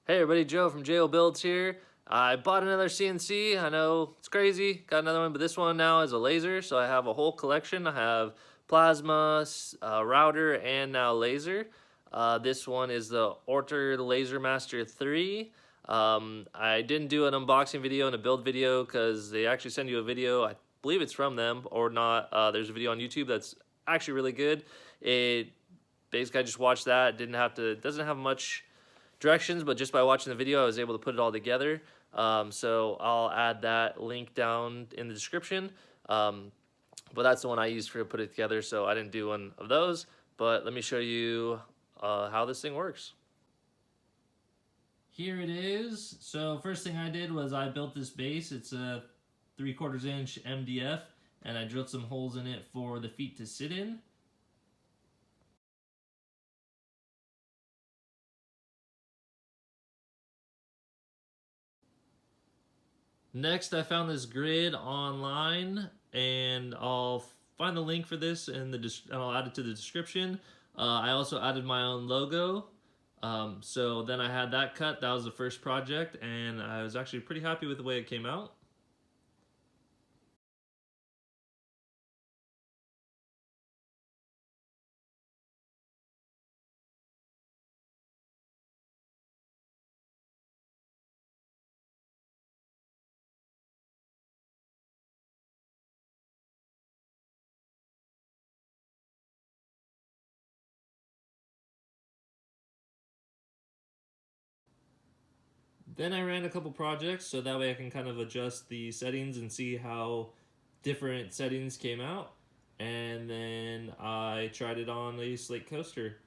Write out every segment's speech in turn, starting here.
Hey everybody, Joe from JO Builds here. I bought another CNC. I know it's crazy, got another one, but this one now is a laser. So I have a whole collection. I have plasma, router, and now laser. This one is the Ortur Laser Master 3. I didn't do an unboxing video and a build video because they actually send you a video. I believe it's from them or not. There's a video on YouTube that's actually really good. It basically I just watched that. Doesn't have much directions, but just by watching the video, I was able to put it all together. So I'll add that link down in the description. But that's the one I used for to put it together, so I didn't do one of those. But let me show you how this thing works. Here it is. So first thing I did was I built this base. It's a 3/4 inch MDF, and I drilled some holes in it for the feet to sit in. Next, I found this grid online, and I'll find the link for this and I'll add it to the description. I also added my own logo. So then I had that cut. That was the first project, and I was actually pretty happy with the way it came out. Then I ran a couple projects so that way I can kind of adjust the settings and see how different settings came out. And then I tried it on a slate coaster.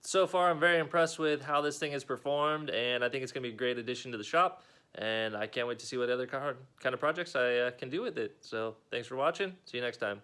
So far, I'm very impressed with how this thing has performed, and I think it's going to be a great addition to the shop. And I can't wait to see what other kind of projects I can do with it. So thanks for watching. See you next time.